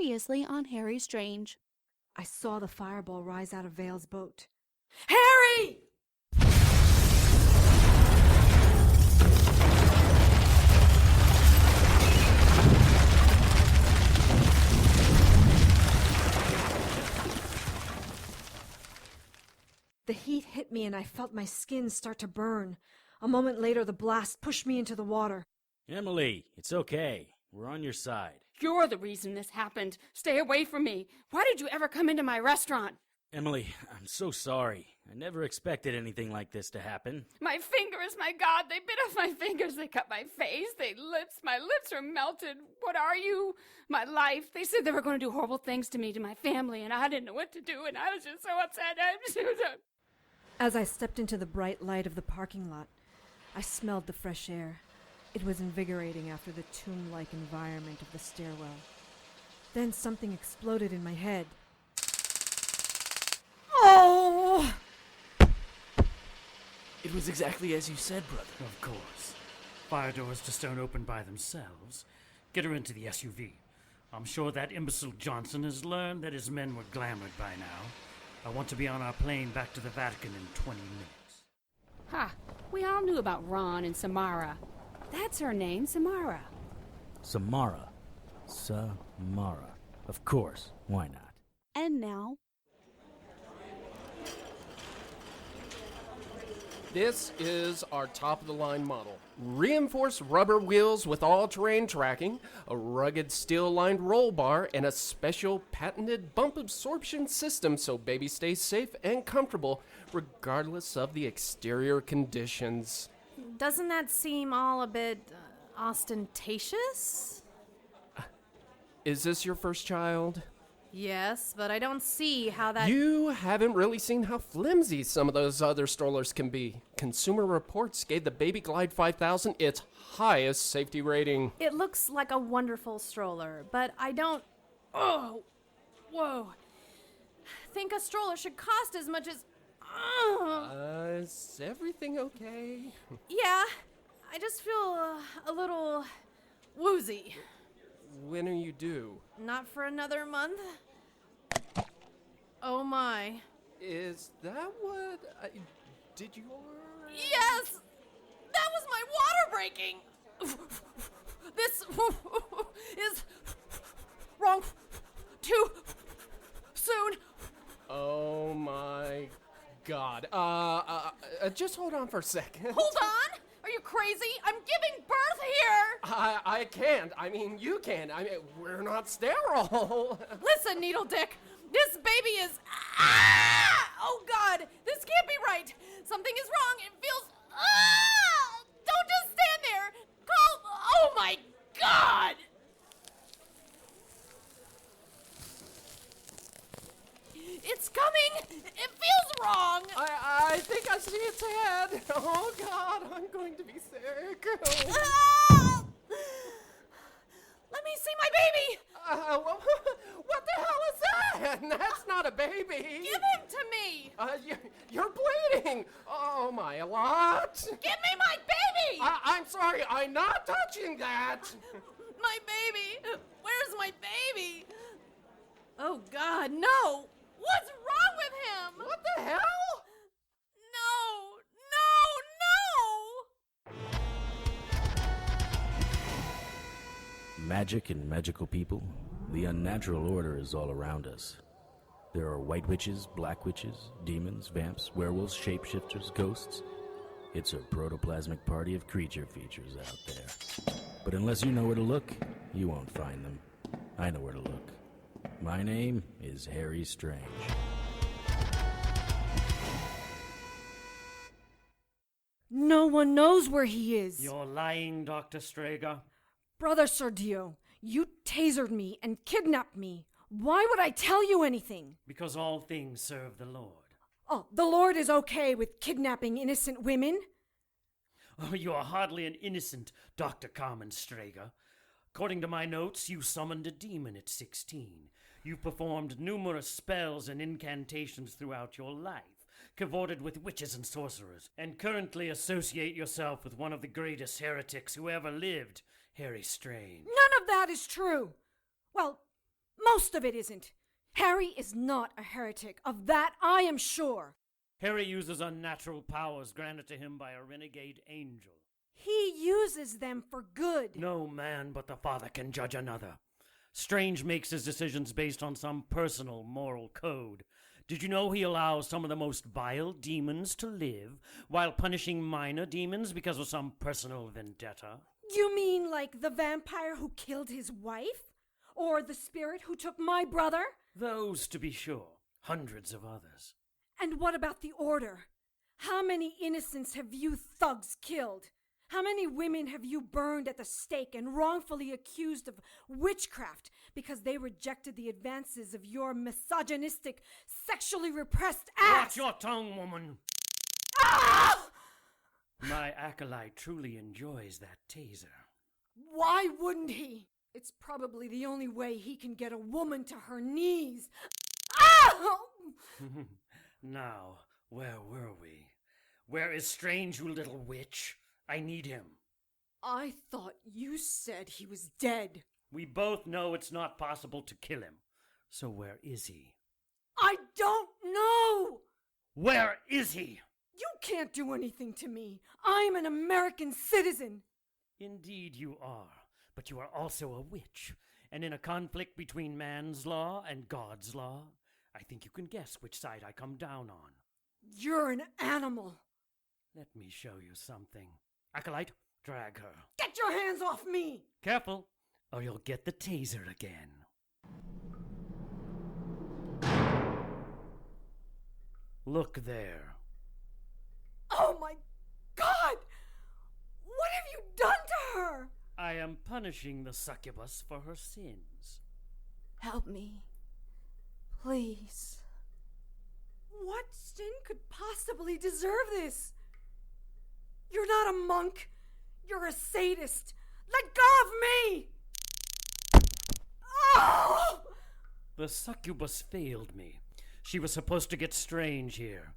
mysteriously on Harry Strange. I saw the fireball rise out of Vale's boat. Harry! The heat hit me and I felt my skin start to burn. A moment later, the blast pushed me into the water. Emily, it's okay. We're on your side. You're the reason this happened. Stay away from me. Why did you ever come into my restaurant? Emily, I'm so sorry. I never expected anything like this to happen. My fingers, my God, they bit off my fingers. They cut my face. My lips are melted. What are you? My life. They said they were going to do horrible things to me, to my family, and I didn't know what to do, and I was just so upset. As I stepped into the bright light of the parking lot, I smelled the fresh air. It was invigorating after the tomb-like environment of the stairwell. Then something exploded in my head. Oh! It was exactly as you said, brother. Of course. Fire doors just don't open by themselves. Get her into the SUV. I'm sure that imbecile Johnson has learned that his men were glamored by now. I want to be on our plane back to the Vatican in 20 minutes. Ha! We all knew about Ron and Samara. That's her name, Samara. Samara. Samara. Of course. Why not? And now, This is our top-of-the-line model. Reinforced rubber wheels with all-terrain tracking, a rugged steel-lined roll bar, and a special patented bump absorption system so baby stays safe and comfortable regardless of the exterior conditions. Doesn't that seem all a bit ostentatious? Is this your first child? Yes, but I don't see how that... You haven't really seen how flimsy some of those other strollers can be. Consumer Reports gave the Baby Glide 5000 its highest safety rating. It looks like a wonderful stroller, but I don't... Oh! Whoa! Think a stroller should cost as much as... Is everything okay? Yeah, I just feel a little woozy. When are you due? Not for another month. Oh my. Is that what did your... Yes! That was my water breaking! This is wrong. Too soon. Oh my God. Just hold on for a second. Hold on? Are you crazy? I'm giving birth here! I can't. I mean, you can't. I mean, we're not sterile. Listen, Needle Dick. This baby is... Ah! Oh, God. This can't be right. Something is wrong. It feels... Ah! Don't just stand there. Call... Oh, my God! It's coming. It feels wrong. I think I see its head. Oh, God. I'm going to be sick. Ah! Let me see my baby. What the hell is that? That's not a baby. Give him to me. You're bleeding. Oh, my lot. Give me my baby. I'm sorry. I'm not touching that. My baby. Where's my baby? Oh, God, no. What's wrong with him? What the hell? No. Magic and magical people. The unnatural order is all around us. There are white witches, black witches, demons, vamps, werewolves, shapeshifters, ghosts. It's a protoplasmic party of creature features out there. But unless you know where to look, you won't find them. I know where to look. My name is Harry Strange. No one knows where he is. You're lying, Dr. Strager. Brother Sergio, you tasered me and kidnapped me. Why would I tell you anything? Because all things serve the Lord. Oh, the Lord is okay with kidnapping innocent women? Oh, you are hardly an innocent, Dr. Carmen Strager. According to my notes, you summoned a demon at 16. You've performed numerous spells and incantations throughout your life, cavorted with witches and sorcerers, and currently associate yourself with one of the greatest heretics who ever lived, Harry Strange. None of that is true. Well, most most of it isn't. Harry is not a heretic. Of that I am sure. Harry uses unnatural powers granted to him by a renegade angel. He uses them for good. No man but the Father can judge another. Strange makes his decisions based on some personal moral code. Did you know he allows some of the most vile demons to live, while punishing minor demons because of some personal vendetta? You mean like the vampire who killed his wife? Or the spirit who took my brother? Those, to be sure. Hundreds of others. And what about the Order? How many innocents have you thugs killed? How many women have you burned at the stake and wrongfully accused of witchcraft because they rejected the advances of your misogynistic, sexually repressed act? Watch your tongue, woman! Ah! My acolyte truly enjoys that taser. Why wouldn't he? It's probably the only way he can get a woman to her knees. Ah! Now, where were we? Where is Strange, you little witch? I need him. I thought you said he was dead. We both know it's not possible to kill him. So where is he? I don't know! Where is he? You can't do anything to me. I'm an American citizen. Indeed you are, but you are also a witch. And in a conflict between man's law and God's law, I think you can guess which side I come down on. You're an animal. Let me show you something. Acolyte, drag her. Get your hands off me! Careful, or you'll get the taser again. Look there. Oh my God! What have you done to her? I am punishing the succubus for her sins. Help me. Please. What sin could possibly deserve this? You're not a monk. You're a sadist. Let go of me! Oh! The succubus failed me. She was supposed to get Strange here.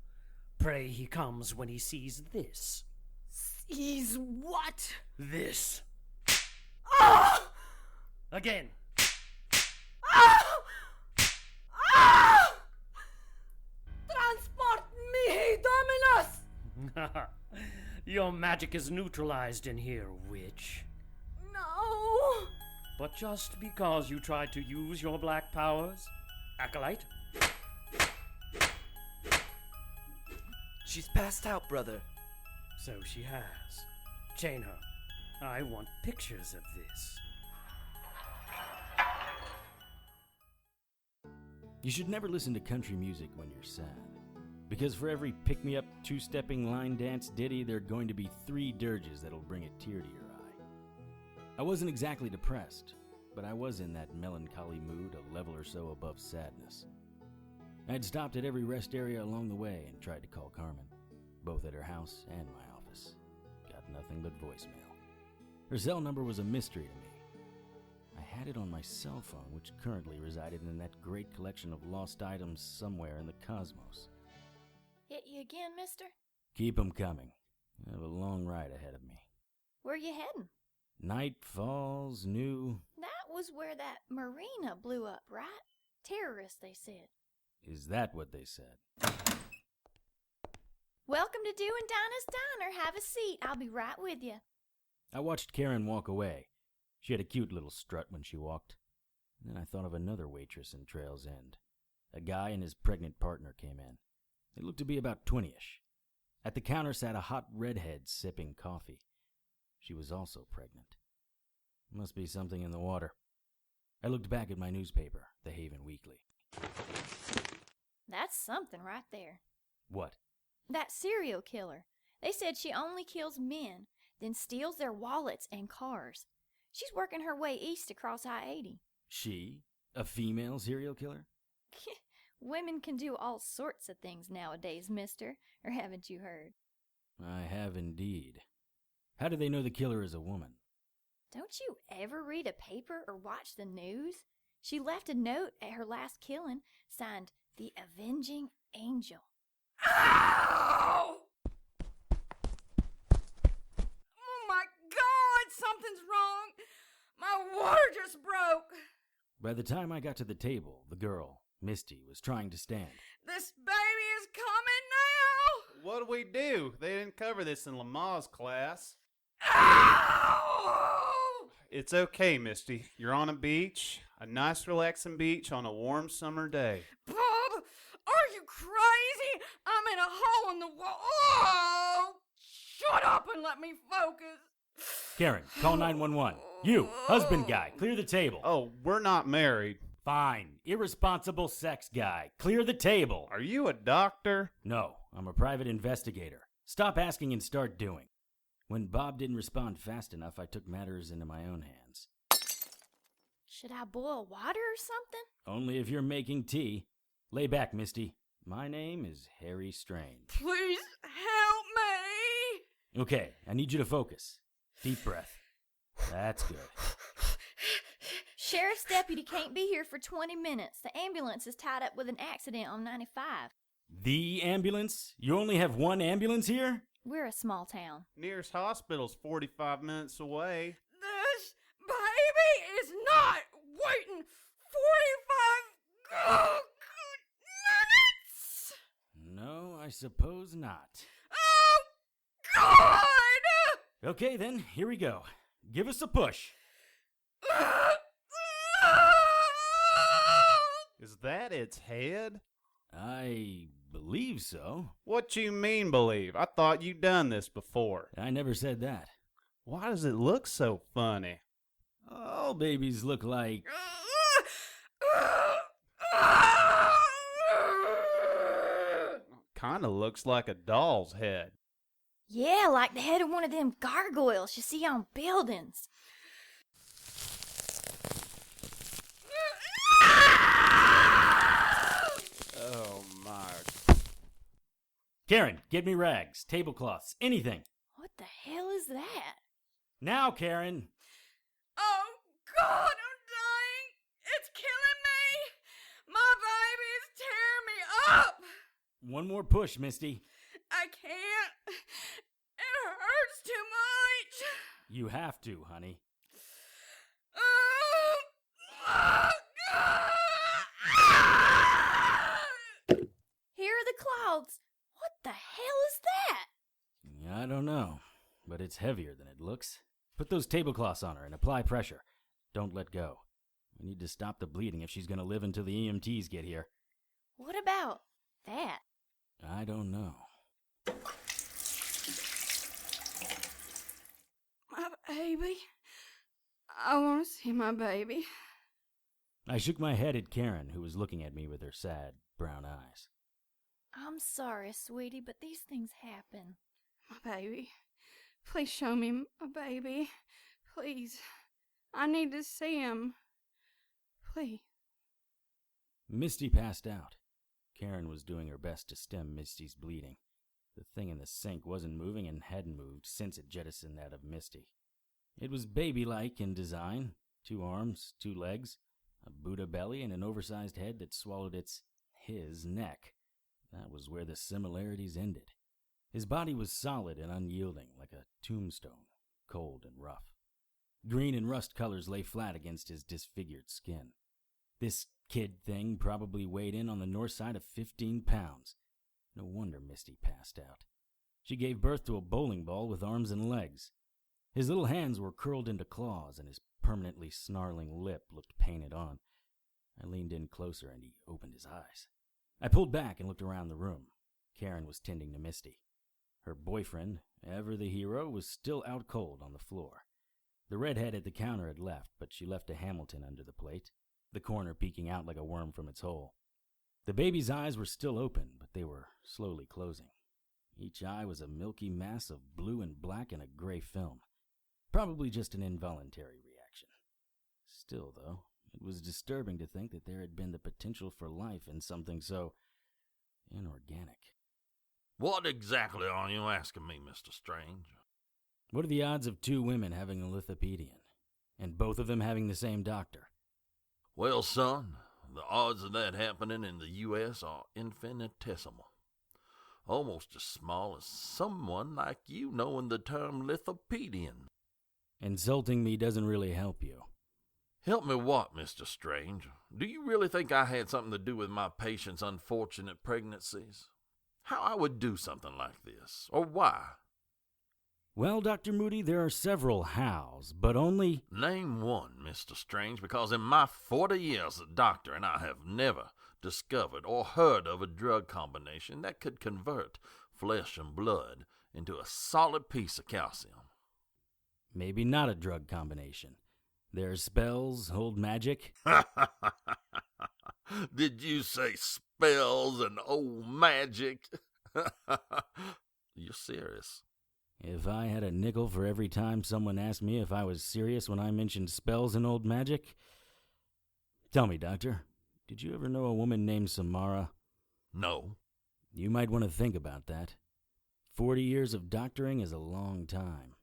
Pray he comes when he sees this. Sees what? This. Ah! Again. Ah! Ah! Transport mihi dominus! Your magic is neutralized in here, witch. No. But just because you tried to use your black powers, acolyte. She's passed out, brother. So she has. Chain her. I want pictures of this. You should never listen to country music when you're sad. Because for every pick-me-up, two-stepping line dance ditty, there are going to be 3 dirges that'll bring a tear to your eye. I wasn't exactly depressed, but I was in that melancholy mood a level or so above sadness. I'd stopped at every rest area along the way and tried to call Carmen, both at her house and my office. Got nothing but voicemail. Her cell number was a mystery to me. I had it on my cell phone, which currently resided in that great collection of lost items somewhere in the cosmos. Hit you again, mister? Keep 'em coming. I have a long ride ahead of me. Where you heading? Night falls, new... That was where that marina blew up, right? Terrorists, they said. Is that what they said? Welcome to Dew and Dinah's Diner. Have a seat. I'll be right with you. I watched Karen walk away. She had a cute little strut when she walked. Then I thought of another waitress in Trail's End. A guy and his pregnant partner came in. They looked to be about 20-ish. At the counter sat a hot redhead sipping coffee. She was also pregnant. Must be something in the water. I looked back at my newspaper, the Haven Weekly. That's something right there. What? That serial killer. They said she only kills men, then steals their wallets and cars. She's working her way east across I-80. She? A female serial killer? Women can do all sorts of things nowadays, mister. Or haven't you heard? I have indeed. How do they know the killer is a woman? Don't you ever read a paper or watch the news? She left a note at her last killing, signed The Avenging Angel. Ow! Oh my God, something's wrong. My water just broke. By the time I got to the table, the girl, Misty, was trying to stand. This baby is coming now! What do we do? They didn't cover this in Lamar's class. Ow! It's okay, Misty. You're on a beach, a nice relaxing beach on a warm summer day. Bob, are you crazy? I'm in a hole in the wall. Oh, shut up and let me focus. Karen, call 911. You, husband guy, clear the table. Oh, we're not married. Fine. Irresponsible sex guy, clear the table. Are you a doctor? No, I'm a private investigator. Stop asking and start doing. When Bob didn't respond fast enough, I took matters into my own hands. Should I boil water or something? Only if you're making tea. Lay back, Misty. My name is Harry Strange. Please help me. Okay, I need you to focus. Deep breath. That's good. Sheriff's deputy can't be here for 20 minutes. The ambulance is tied up with an accident on 95. The ambulance? You only have one ambulance here? We're a small town. Nearest hospital's 45 minutes away. This baby is not waiting 45 minutes. No, I suppose not. Oh, God! Okay, then, here we go. Give us a push. Is that its head? I believe so. What you mean, believe? I thought you'd done this before. I never said that. Why does it look so funny? All babies look like... Kinda looks like a doll's head. Yeah, like the head of one of them gargoyles you see on buildings. Oh my. Karen, get me rags, tablecloths, anything. What the hell is that? Now, Karen. Oh, God, I'm dying. It's killing me. My baby's tearing me up. One more push, Misty. I can't. It hurts too much. You have to, honey. Here are the clouds. What the hell is that? I don't know, but it's heavier than it looks. Put those tablecloths on her and apply pressure. Don't let go. We need to stop the bleeding if she's going to live until the EMTs get here. What about that? I don't know. My baby. I want to see my baby. I shook my head at Karen, who was looking at me with her sad, brown eyes. I'm sorry, sweetie, but these things happen. My baby. Please show me my baby. Please. I need to see him. Please. Misty passed out. Karen was doing her best to stem Misty's bleeding. The thing in the sink wasn't moving and hadn't moved since it jettisoned that of Misty. It was baby-like in design. 2 arms, 2 legs, a Buddha belly, and an oversized head that swallowed his neck. That was where the similarities ended. His body was solid and unyielding, like a tombstone, cold and rough. Green and rust colors lay flat against his disfigured skin. This kid thing probably weighed in on the north side of 15 pounds. No wonder Misty passed out. She gave birth to a bowling ball with arms and legs. His little hands were curled into claws, and his permanently snarling lip looked painted on. I leaned in closer, and he opened his eyes. I pulled back and looked around the room. Karen was tending to Misty. Her boyfriend, ever the hero, was still out cold on the floor. The redhead at the counter had left, but she left a Hamilton under the plate, the corner peeking out like a worm from its hole. The baby's eyes were still open, but they were slowly closing. Each eye was a milky mass of blue and black and a gray film. Probably just an involuntary reaction. Still, though, it was disturbing to think that there had been the potential for life in something so inorganic. What exactly are you asking me, Mr. Strange? What are the odds of 2 women having a lithopedion, and both of them having the same doctor? Well, son, the odds of that happening in the U.S. are infinitesimal. Almost as small as someone like you knowing the term lithopedion. Insulting me doesn't really help you. Help me what, Mr. Strange? Do you really think I had something to do with my patient's unfortunate pregnancies? How I would do something like this, or why? Well, Dr. Moody, there are several hows, but only... Name one, Mr. Strange, because in my 40 years as a doctor, and I have never discovered or heard of a drug combination that could convert flesh and blood into a solid piece of calcium. Maybe not a drug combination. There are spells, old magic. Did you say spells and old magic? You're serious. If I had a nickel for every time someone asked me if I was serious when I mentioned spells and old magic... Tell me, Doctor, did you ever know a woman named Samara? No. You might want to think about that. 40 years of doctoring is a long time.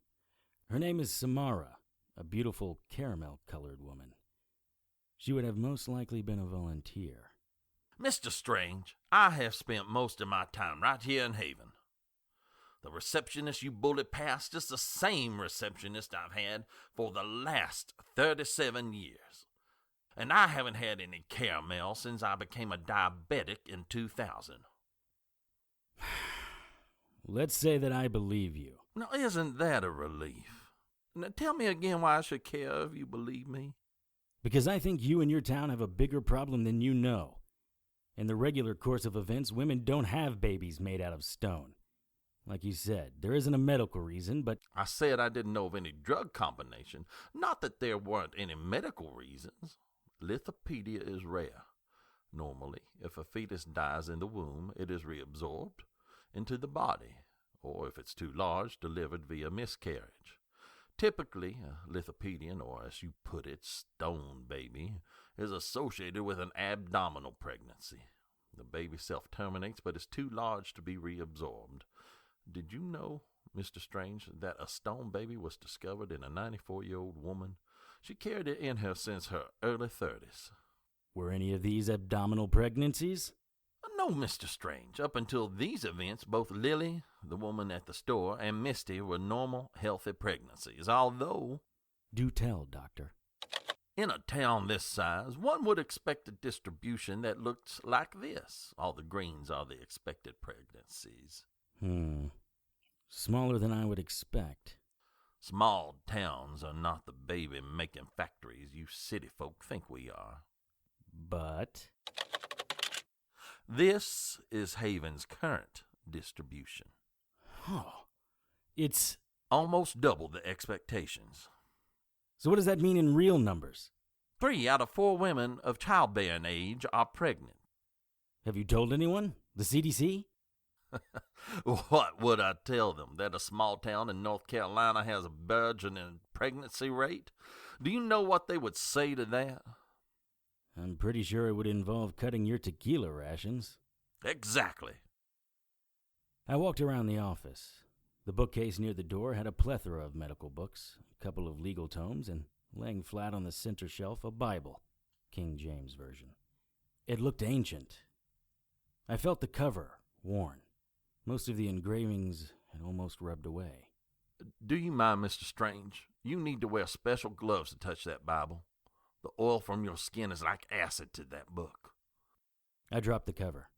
Her name is Samara, a beautiful caramel-colored woman. She would have most likely been a volunteer. Mr. Strange, I have spent most of my time right here in Haven. The receptionist you bullied past is the same receptionist I've had for the last 37 years. And I haven't had any caramel since I became a diabetic in 2000. Let's say that I believe you. Now, isn't that a relief? Now, tell me again why I should care if you believe me. Because I think you and your town have a bigger problem than you know. In the regular course of events, women don't have babies made out of stone. Like you said, there isn't a medical reason, but... I said I didn't know of any drug combination. Not that there weren't any medical reasons. Lithopenia is rare. Normally, if a fetus dies in the womb, it is reabsorbed into the body, or if it's too large, delivered via miscarriage. Typically, a lithopedian, or as you put it, stone baby, is associated with an abdominal pregnancy. The baby self-terminates, but is too large to be reabsorbed. Did you know, Mr. Strange, that a stone baby was discovered in a 94-year-old woman? She carried it in her since her early 30s. Were any of these abdominal pregnancies? No, Mr. Strange. Up until these events, both Lily, the woman at the store, and Misty were normal, healthy pregnancies, although... Do tell, Doctor. In a town this size, one would expect a distribution that looks like this. All the greens are the expected pregnancies. Smaller than I would expect. Small towns are not the baby-making factories you city folk think we are. But? This is Haven's current distribution. Oh, it's... almost double the expectations. So what does that mean in real numbers? 3 out of 4 women of childbearing age are pregnant. Have you told anyone? The CDC? What would I tell them? That a small town in North Carolina has a burgeoning pregnancy rate? Do you know what they would say to that? I'm pretty sure it would involve cutting your tequila rations. Exactly. I walked around the office. The bookcase near the door had a plethora of medical books, a couple of legal tomes, and laying flat on the center shelf, a Bible, King James Version. It looked ancient. I felt the cover, worn. Most of the engravings had almost rubbed away. Do you mind, Mr. Strange? You need to wear special gloves to touch that Bible. The oil from your skin is like acid to that book. I dropped the cover.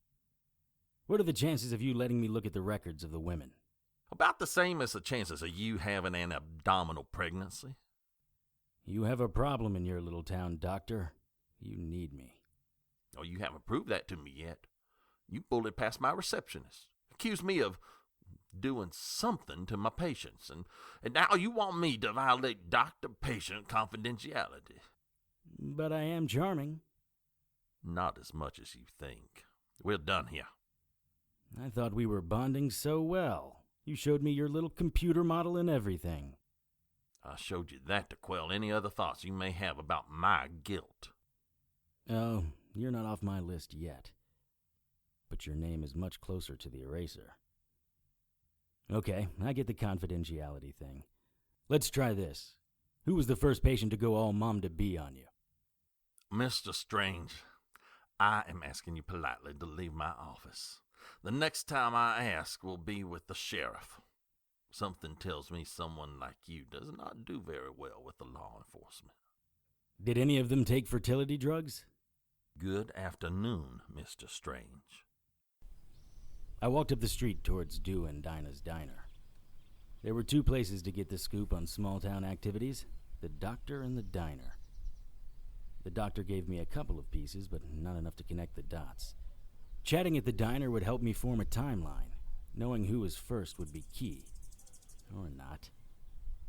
What are the chances of you letting me look at the records of the women? About the same as the chances of you having an abdominal pregnancy. You have a problem in your little town, Doctor. You need me. Oh, you haven't proved that to me yet. You bullied past my receptionist. Accused me of doing something to my patients. And now you want me to violate doctor-patient confidentiality. But I am charming. Not as much as you think. We're done here. I thought we were bonding so well. You showed me your little computer model and everything. I showed you that to quell any other thoughts you may have about my guilt. Oh, you're not off my list yet. But your name is much closer to the eraser. Okay, I get the confidentiality thing. Let's try this. Who was the first patient to go all mom-to-be on you? Mr. Strange, I am asking you politely to leave my office. The next time I ask will be with the sheriff. Something tells me someone like you does not do very well with the law enforcement. Did any of them take fertility drugs? Good afternoon, Mr. Strange. I walked up the street towards Dew and Dinah's diner. There were two places to get the scoop on small-town activities, the doctor and the diner. The doctor gave me a couple of pieces, but not enough to connect the dots. Chatting at the diner would help me form a timeline. Knowing who was first would be key. Or not.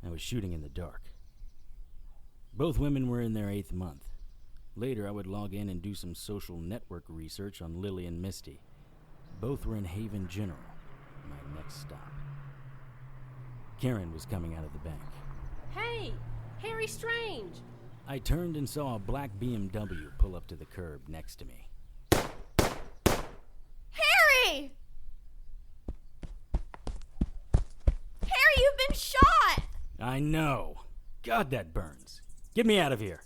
I was shooting in the dark. Both women were in their 8th month. Later, I would log in and do some social network research on Lily and Misty. Both were in Haven General, my next stop. Karen was coming out of the bank. Hey, Harry Strange! I turned and saw a black BMW pull up to the curb next to me. Harry! Harry, you've been shot! I know. God, that burns. Get me out of here.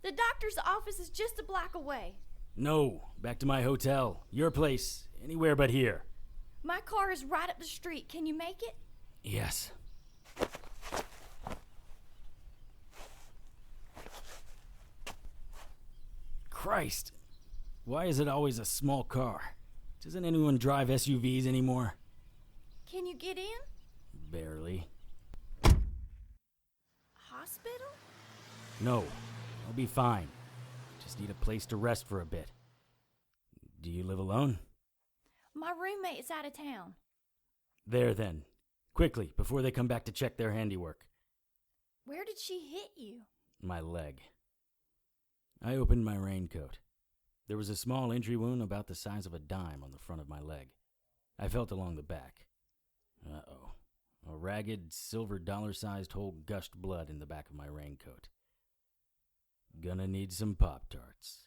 The doctor's office is just a block away. No, back to my hotel. Your place. Anywhere but here. My car is right up the street. Can you make it? Yes. Christ. Why is it always a small car? Doesn't anyone drive SUVs anymore? Can you get in? Barely. Hospital? No, I'll be fine. Just need a place to rest for a bit. Do you live alone? My roommate's out of town. There then. Quickly, before they come back to check their handiwork. Where did she hit you? My leg. I opened my raincoat. There was a small injury wound about the size of a dime on the front of my leg. I felt along the back. Uh-oh. A ragged, silver dollar-sized hole gushed blood in the back of my raincoat. Gonna need some Pop-Tarts.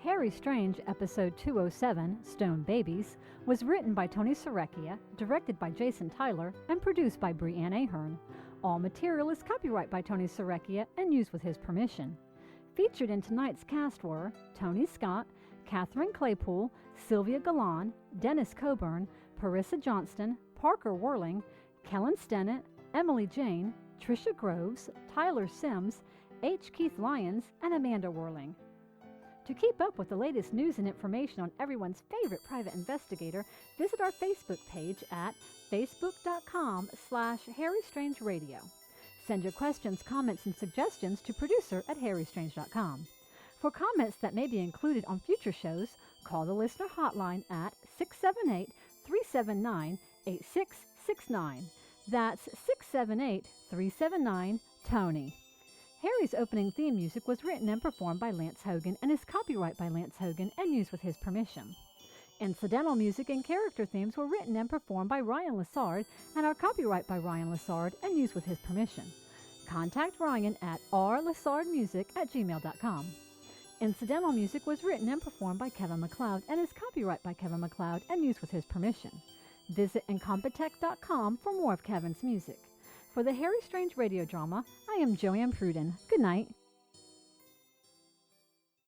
Harry Strange, Episode 207, Stone Babies, was written by Tony Serecchia, directed by Jason Tyler, and produced by Brianne Ahern. All material is copyright by Tony Serecchia and used with his permission. Featured in tonight's cast were Tony Scott, Katherine Claypool, Sylvia Galan, Dennis Coburn, Parisa Johnston, Parker Weirling, Kellen Stennett, Emily Jane, Tricia Groves, Tyler Sims, H. Keith Lyons, and Amanda Weirling. To keep up with the latest news and information on everyone's favorite private investigator, visit our Facebook page at facebook.com/HarryStrangeRadio. Send your questions, comments, and suggestions to producer@harrystrange.com. For comments that may be included on future shows, call the listener hotline at 678-379-8669. That's 678-379-TONY. Harry's opening theme music was written and performed by Lance Hogan and is copyright by Lance Hogan and used with his permission. Incidental music and character themes were written and performed by Ryan Lessard and are copyright by Ryan Lessard and used with his permission. Contact Ryan at rlessardmusic@gmail.com. Incidental music was written and performed by Kevin MacLeod and is copyright by Kevin MacLeod and used with his permission. Visit Incompetech.com for more of Kevin's music. For the Harry Strange radio drama, I am Joanne Pruden. Good night.